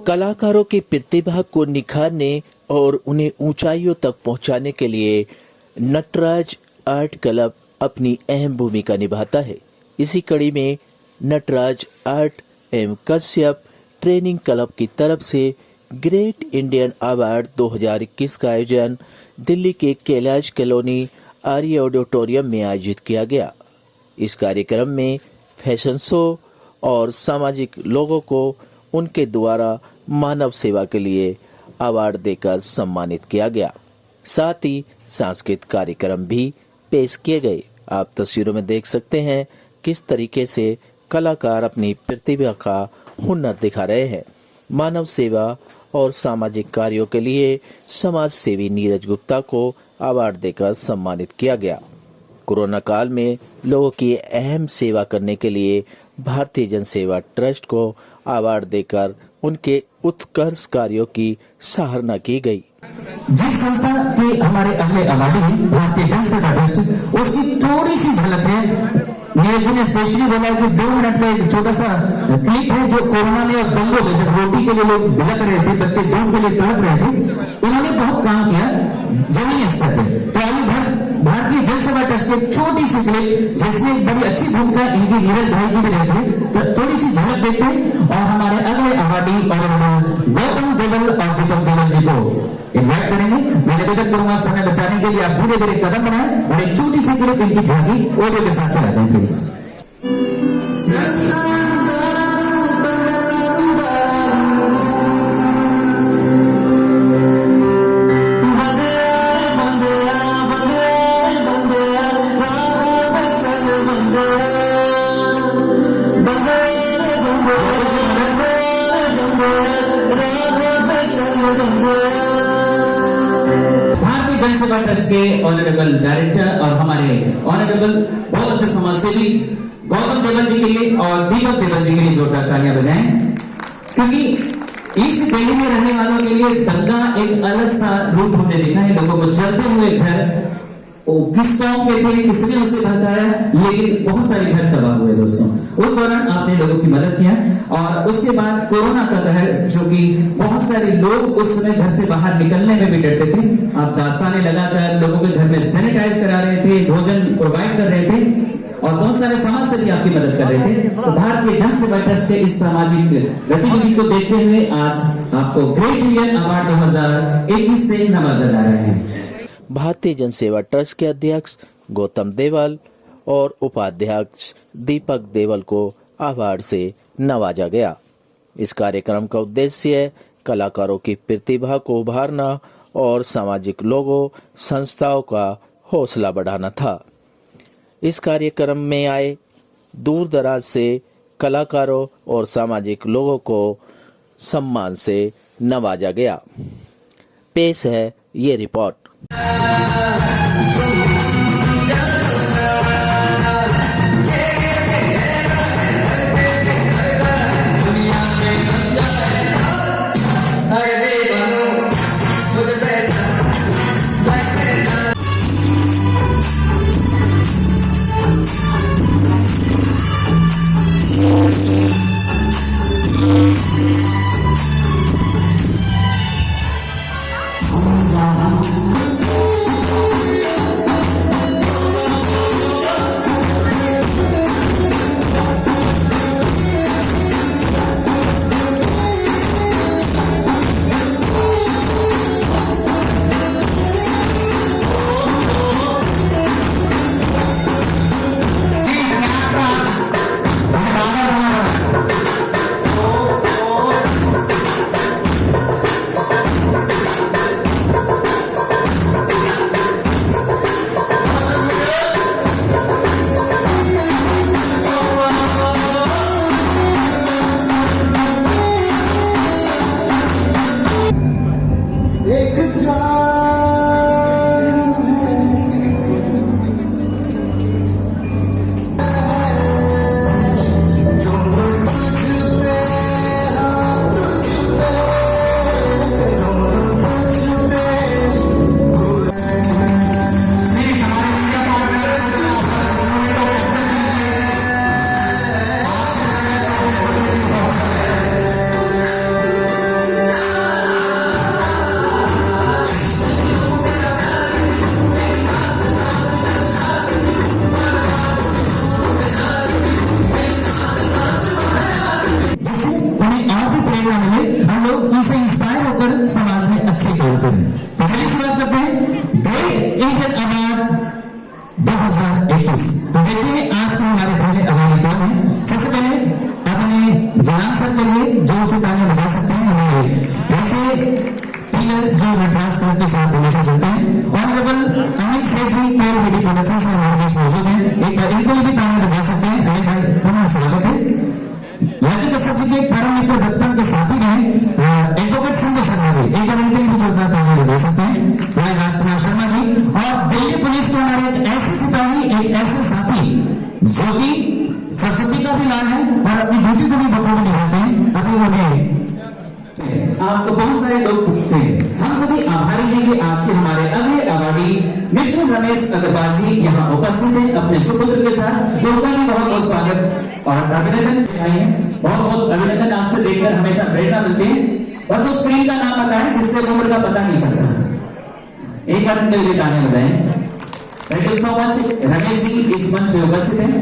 कलाकारों की प्रतिभा को निखारने और उन्हें ऊंचाइयों तक पहुंचाने के लिए नटराज आर्ट क्लब अपनी अहम भूमिका निभाता है। इसी कड़ी में नटराज आर्ट एवं कश्यप ट्रेनिंग क्लब की तरफ से ग्रेट इंडियन अवार्ड 2021 का आयोजन दिल्ली के कैलाश कॉलोनी आर्य ऑडिटोरियम में आयोजित किया गया। इस कार्यक्रम में फैशन शो और सामाजिक लोगों को उनके द्वारा मानव सेवा के लिए अवार्ड देकर सम्मानित किया गया। साथ ही सांस्कृतिक कार्यक्रम भी पेश किए गए। आप तस्वीरों में देख सकते हैं किस तरीके से कलाकार अपनी प्रतिभा का हुनर दिखा रहे हैं। मानव सेवा और सामाजिक कार्यों के लिए समाज सेवी नीरज गुप्ता को अवार्ड देकर सम्मानित किया गया। कोरोना काल में लोगों की अहम सेवा करने के लिए भारतीय जन सेवा ट्रस्ट को अवार्ड देकर उनके उत्कर्ष कार्यों की सराहना की गई। जिस संस्था के हमारे अगले अवार्डी हैं भारतीय जन सेवा ट्रस्ट, उसकी थोड़ी सी झलक है। नीरज जी ने स्पेशली बोला कि 2 मिनट में एक छोटा सा क्लिप है जो कोरोना में और दंगों में जब रोटी के लिए लोग बिलक रहे थे, बच्चे दूध के लिए तड़प रहे थे, उन्होंने बहुत काम किया जमीनी स्तर पे। तो आइए भारतीय जन सेवा ट्रस्ट की एक छोटी सी क्लिप जिसमें एक बड़ी अच्छी भूमिका इनकी नीरज भाई की भी रहती है, तो थोड़ी सी झलक देखते हैं और हमारे अगले अवार्डी ऑनरेबल गौतम देवल और दीपक देवल जी को इन्वाइट करेंगे। मैं निवेदन करूंगा समय बचाने के लिए आप धीरे धीरे कदम बढ़ाएं और एक छोटी सी क्लिप इनकी झांकी ऑडियो के साथ चलाते हैं प्लीज। जन सेवा ट्रस्ट के ऑनरेबल डायरेक्टर और हमारे ऑनरेबल बहुत अच्छे समाजसेवी गौतम देवल जी के लिए और दीपक देवल जी के लिए जोरदार तालियां बजाएं, क्योंकि ईस्ट दिल्ली में रहने वालों के लिए दंगा एक अलग सा रूप हमने देखा है। लोगों को जलते हुए घर किस कौम के थे, किसने उसे भगाया, लेकिन बहुत सारे घर तबाह हुए दोस्तों। उस दौरान आपने लोगों की मदद किया और उसके बाद कोरोना का कहर, जो कि बहुत सारे लोग उस समय घर से बाहर निकलने में भी डरते थे, आप दास्ताने लगाकर लोगों के घर में सैनिटाइज करा रहे थे, भोजन प्रोवाइड कर रहे थे और बहुत सारे समाज से भी आपकी मदद कर रहे थे। तो भारतीय जन सेवा ट्रस्ट के इस सामाजिक गतिविधि को देखते हुए आज आपको ग्रेट इंडियन अवार्ड 2021 से नवाजा जा रहे हैं। भारतीय जन सेवा ट्रस्ट के अध्यक्ष गौतम देवल और उपाध्यक्ष दीपक देवल को अवार्ड से नवाजा गया। इस कार्यक्रम का उद्देश्य कलाकारों की प्रतिभा को उभारना और सामाजिक लोगों संस्थाओं का हौसला बढ़ाना था। इस कार्यक्रम में आए दूर दराज से कलाकारों और सामाजिक लोगों को सम्मान से नवाजा गया। पेश है ये रिपोर्ट। हैं। तो चलिए शुरुआत करते हैं ग्रेट इंडियन अवार्ड 2021। तो देखते हैं आज के हमारे पहले अवार्डी कौन है। सबसे पहले अपने जलान सर के लिए जो उसे तालियां बजा सकते हैं हमारे ऐसे पिलर जो नटराज क्लब के साथ हमेशा चलते हैं। ऑनरेबल अमित सेठ जी केयर मीडिया प्रोडक्शन से हमारे पास मौजूद हैं। एक बार इनके लिए भी तालियां बजा सकते हैं। अमित भाई पुनः स्वागत है। लकी कश्यप जी के परम मित्र बचपन के साथी रहे एडवोकेट संजय शर्मा जी, एक बार इनके लिए भी जोरदार तालियां बजा सकते हैं। भाई राजकुमार शर्मा जी और दिल्ली पुलिस के हमारे एक ऐसे सिपाही, एक ऐसे साथी जो कि सरस्वती का भी लाल है और अपनी ड्यूटी को भी बखूबी निभाते हैं। अभी उन्हें आपको बहुत सारे लोग पूछते हैं। हम सभी आभारी हैं कि आज के हमारे अगले अवार्डी मिस्टर रमेश अग्रवाल जी यहाँ उपस्थित हैं अपने सुपुत्र के साथ। तो उनका भी बहुत बहुत स्वागत और अभिनंदन। बहुत बहुत अभिनंदन। आपसे देखकर हमेशा प्रेरणा मिलती है। बस उस स्क्रीन का नाम पता है जिससे उम्र का पता नहीं चलता। एक बार उनके लिए तालियां बजाएं। Thank you so much. Ramesh ji इस मंच में उपस्थित हैं।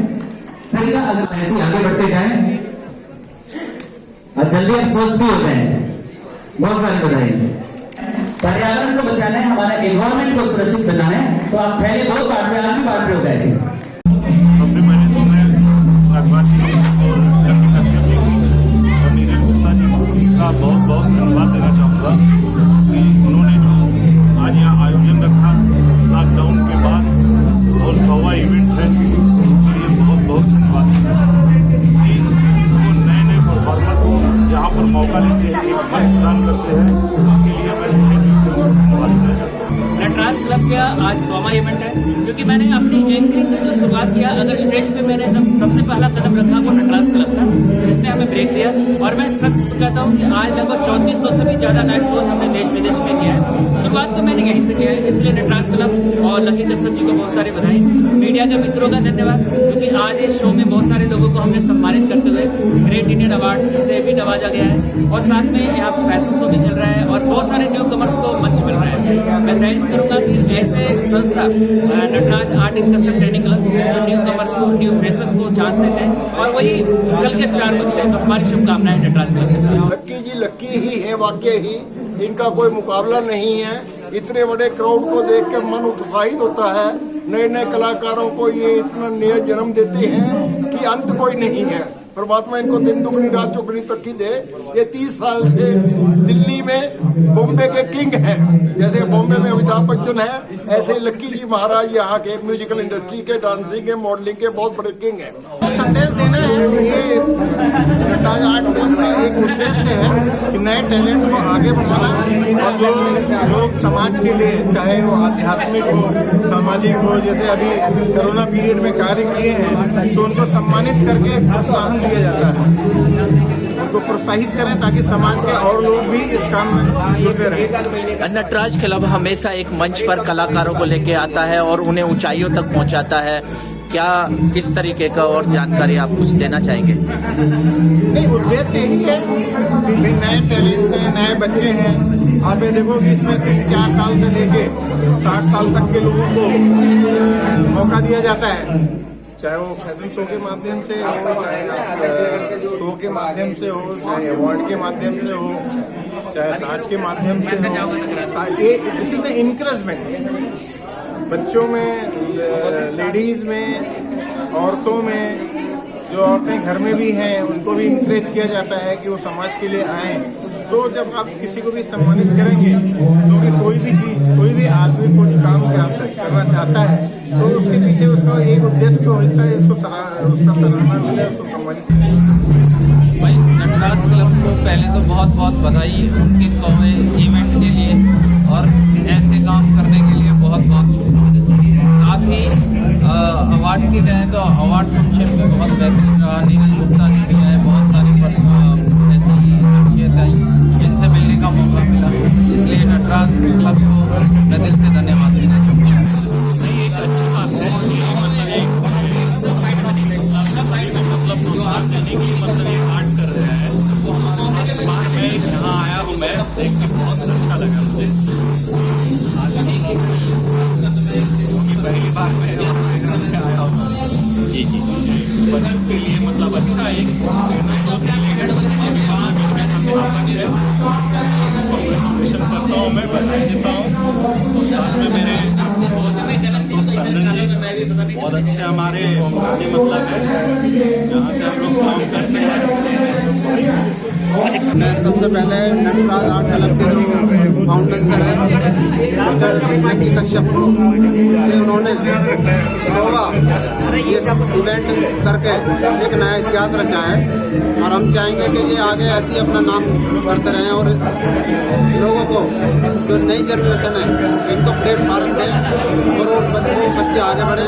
सभी का अगर ऐसे आगे बढ़ते जाएं और जल्दी आप स्वस्थ भी हो जाएं। बहुत सारी बधाई। पर्यावरण को बचाना है, हमारा एनवायरमेंट को सुरक्षित बनाना है। तो आप थैले बहुत बांट रहे, आज भी बांट रहे हो गए थे। सबसे पहले तो मैं अखबार जी और नीरज गुप्ता जी का बहुत बहुत धन्यवाद देना चाहूँगा कि उन्होंने जो आज यहाँ आयोजन रखा लॉकडाउन के बाद और 100वां इवेंट है, उसके लिए बहुत बहुत धन्यवाद कि वो नए नए परफॉर्मर को यहाँ पर मौका लेते हैं, एक मंच प्रदान करते हैं। उसके लिए मैं धन्यवाद देना चाहता हूँ। नटराज क्लब का आज 100वां इवेंट है, क्योंकि मैंने अपनी एंकरिंग की जो शुरुआत किया, अगर स्टेज पे मैंने सबसे पहला कदम रखा वो नटराज क्लब था, जिसने हमें ब्रेक दिया। और मैं सच कहता हूँ कि आज लगभग 3400 से भी ज्यादा नाइट शोज हमने देश विदेश में किया है। शुरुआत तो मैंने यहीं से किया है, इसलिए नटराज क्लब और लकी कश्यप जी को बहुत सारी बधाई। मीडिया के मित्रों का धन्यवाद, क्योंकि आज इस शो में बहुत सारे लोगों को हमने सम्मानित करते हुए ग्रेट इंडियन अवार्ड से भी नवाजा गया है। और साथ में यहाँ फैशन शो भी चल रहा है और बहुत सारे न्यू कमर्स को मंच मिल रहा है। मैं थैंक्स करूंगा कि ऐसे संस्था Nataraj art and custom training club जो न्यू कमर्स को, न्यू फ्रेशर्स को चांस देते हैं और वही कल के स्टार बनते हैं। तो हमारी शुभकामनाएं नटराज क्लब के साथ। लक्की जी लक्की ही है, वाकई ही इनका कोई मुकाबला नहीं है। इतने बड़े क्राउड को देख कर मन उत्साहित होता है। नए नए कलाकारों को ये इतना नया जन्म देते हैं कि अंत कोई नहीं है। परमात्मा इनको दिन दुगनी रात चौगनी तरक्की दे। ये 30 साल से दिल्ली में बॉम्बे के किंग हैं। जैसे बॉम्बे में अमिताभ बच्चन है, ऐसे लक्की जी महाराज यहाँ के म्यूजिकल इंडस्ट्री के, डांसिंग के, मॉडलिंग के बहुत बड़े किंग हैं। संदेश देना है, ये नटराज आर्ट क्लब का एक उद्देश्य है कि नए टैलेंट को आगे बढ़ाना और जो लोग समाज के लिए, चाहे वो आध्यात्मिक हो, सामाजिक हो, जैसे अभी कोरोना पीरियड में कार्य किए हैं, तो उनको सम्मानित करके प्रोत्साहन दिया जाता है। उनको प्रोत्साहित करें ताकि समाज के और लोग भी इस काम में जुड़ते रहें। नटराज क्लब हमेशा एक मंच पर कलाकारों को लेके आता है और उन्हें ऊंचाइयों तक पहुंचाता है। क्या किस तरीके का और जानकारी आप कुछ देना चाहेंगे? नहीं, उद्देश्य यही है कि नए टैलेंट्स हैं, नए बच्चे हैं। आप ये देखो कि इसमें 3-4 साल से लेके 60 साल तक के लोगों को मौका दिया जाता है, चाहे वो फैशन शो के माध्यम से हो, चाहे शो के माध्यम से हो, चाहे अवार्ड के माध्यम से हो, चाहे नाच के माध्यम से हो। ये दिस इज द इनकरेजमेंट। बच्चों में, लेडीज में, औरतों में, जो औरतें घर में भी हैं उनको भी इंकरेज किया जाता है कि वो समाज के लिए आएँ। तो जब आप किसी को भी सम्मानित करेंगे, क्योंकि कोई भी चीज़, कोई भी आदमी कुछ काम करना चाहता है, तो उसके पीछे उसका एक उद्देश्य तो होता है, उसका सराहना मिले, उसको सम्मानित। भाई नटराज क्लब को पहले तो बहुत बहुत बधाई उनके 100वें इवेंट के लिए और ऐसे काम करने के लिए बहुत बहुत शुभकामनाएं। साथ ही अवार्ड की जाए तो अवार्ड फंक्शन में बहुत बेहतरीन रहा। नीरज गुप्ता जी भी आए, बहुत सारी ऐसी शख्सियत आई जिनसे मिलने का मौका मिला। इसलिए नटराज क्लब को मैं दिल से धन्यवाद देना चाहूँगा। एक अच्छी बात है कि मतलब एक मतलब प्रोत्साहन देने की मतलब एक आर्ट कर रहा है। मैं यहाँ आया हूँ, मैं देख के बहुत अच्छा लगा मुझे। पहली बार मैं आया हूँ जी जी बच्चों के लिए मतलब अच्छा एक कॉन्ग्रेचुलेशन करता हूँ मैं बधाई देता हूँ। और साथ में मेरे दोस्त टंडन जी बहुत अच्छे हमारे पुराने मतलब है, जहाँ से हम लोग काम करते हैं। मैं सबसे पहले नटराज आर्ट क्लब के जो फाउंडर सर हैं लक्की कश्यप से उन्होंने सोवा ये इवेंट करके एक नया इतिहास रचा है और हम चाहेंगे कि ये आगे ऐसे ही अपना नाम करते रहें और लोगों को जो नई जनरेशन है इनको प्लेटफार्म दें और वो बच्चे आगे बढ़ें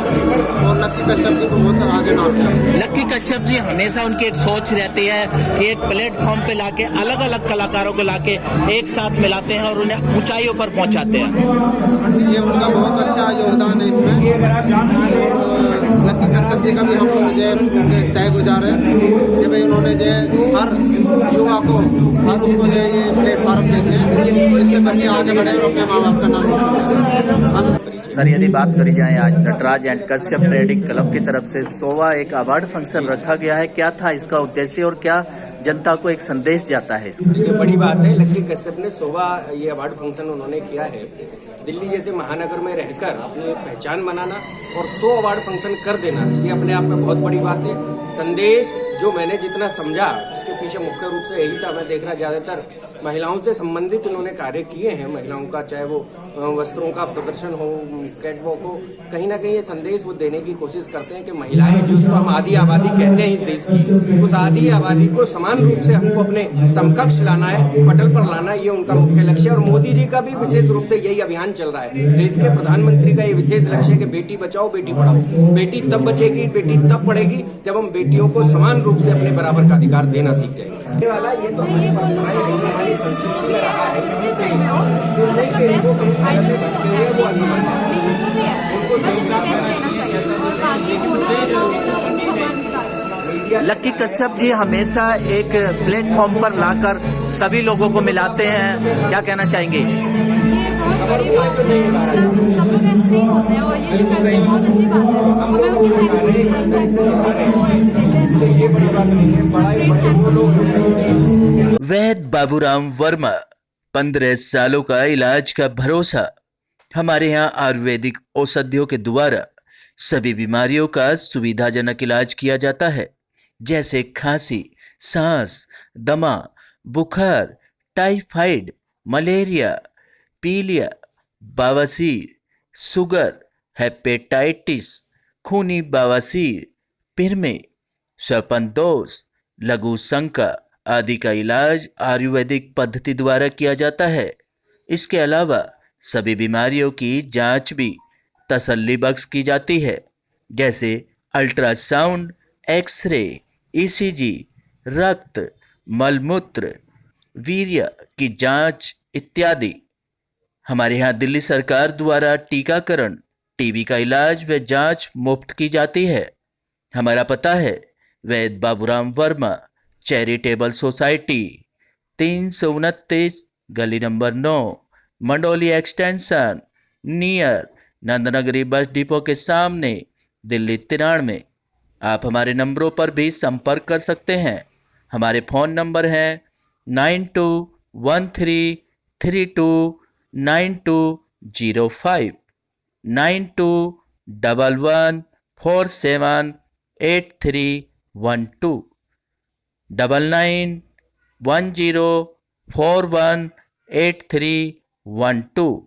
और लक्की कश्यप जी को बहुत आगे नाम जाए। लक्की कश्यप जी हमेशा उनकी एक सोच रहती है कि एक प्लेटफॉर्म पे लाके अलग अलग कलाकारों को लाके एक साथ मिलाते हैं और उन्हें ऊंचाइयों पर पहुंचाते हैं। ये उनका बहुत अच्छा योगदान है इसमें और लक्की कश्यप जी का भी हम लोग जो तय गुजार है कि भाई उन्होंने जो हर युवा को हर उसको जो ये प्लेटफार्म देते हैं जिससे बच्चे आगे बढ़े और अपने माँ बाप का नाम रोशन करें। सर यदि बात करी जाए आज Nataraj and Kashyap trading club की तरफ से सोवा एक अवार्ड फंक्शन रखा गया है, क्या था इसका उद्देश्य और क्या जनता को एक संदेश जाता है इसका? ये बड़ी बात है। लक्की कश्यप ने सोवा ये अवार्ड फंक्शन उन्होंने किया है। दिल्ली जैसे महानगर में रहकर अपनी पहचान बनाना और 100 अवार्ड फंक्शन कर देना ये अपने आप में बहुत बड़ी बात है। संदेश जो मैंने जितना समझा उसके पीछे मुख्य रूप से यही था। मैं देख रहा ज्यादातर महिलाओं से संबंधित उन्होंने कार्य किए हैं। महिलाओं का चाहे वो वस्त्रों का प्रदर्शन हो, कैटवॉक हो, कहीं ना कहीं ये संदेश वो देने की कोशिश करते हैं कि महिलाएं जो उसको हम आधी आबादी कहते हैं इस देश की, उस आधी आबादी को समान रूप से हमको अपने समकक्ष लाना है, पटल पर लाना है, ये उनका मुख्य लक्ष्य है। और मोदी जी का भी विशेष रूप से यही अभियान चल रहा है। देश के प्रधानमंत्री का ये विशेष लक्ष्य है कि बेटी बचाओ बेटी पढ़ाओ। बेटी तब बचेगी, बेटी तब पढ़ेगी जब हम बेटियों को समान रूप से अपने बराबर का अधिकार देना सीख जाएंगे। वाला ये तो ये बोलना चाहूँगी कि जो भी है जिसमें फील्ड में हो वो सबका बेस्ट हो, आइदर वो एक्टिंग हो लेकिन जो भी है बस अपना बेस्ट देना चाहिए और बाकी होना ना होना वो भगवान की बात है। लक्की कश्यप जी हमेशा एक प्लेटफॉर्म पर लाकर सभी लोगों को मिलाते हैं, क्या कहना चाहेंगे? ये बहुत बड़ी बात है, मतलब सब लोग ऐसे नहीं होते हैं और ये जो करते हैं बहुत अच्छी बात है और मैं उनकी थैंकफुल हूँ कि वो ऐसे देते हैं। वैद बाबूराम वर्मा 15 सालों का इलाज का भरोसा। हमारे यहाँ आयुर्वेदिक औषधियों के द्वारा सभी बीमारियों का सुविधाजनक इलाज किया जाता है, जैसे खांसी, सांस, दमा, बुखार, टाइफाइड, मलेरिया, पीलिया, बवासीर, शुगर, हेपेटाइटिस, खूनी बवासीर, पिरमे, श्वपनदोष, लघु शंका आदि का इलाज आयुर्वेदिक पद्धति द्वारा किया जाता है। इसके अलावा सभी बीमारियों की जांच भी तसल्ली बख्श की जाती है, जैसे अल्ट्रासाउंड, एक्सरे, ईसीजी, रक्त, मलमूत्र, वीर्य की जांच इत्यादि। हमारे यहाँ दिल्ली सरकार द्वारा टीकाकरण, टीबी का इलाज व जांच मुफ्त की जाती है। हमारा पता है वैद बाबूराम वर्मा चैरिटेबल सोसाइटी, 329 गली number 9, Mandoli extension, near Nand Nagri bus depot के सामने, दिल्ली 93। आप हमारे नंबरों पर भी संपर्क कर सकते हैं। हमारे फ़ोन नंबर हैं 9213329205, 9211478312, 9910418312।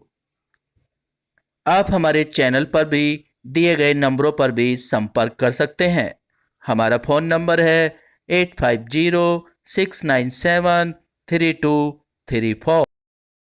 आप हमारे चैनल पर भी दिए गए नंबरों पर भी संपर्क कर सकते हैं। हमारा फ़ोन नंबर है 8506973234।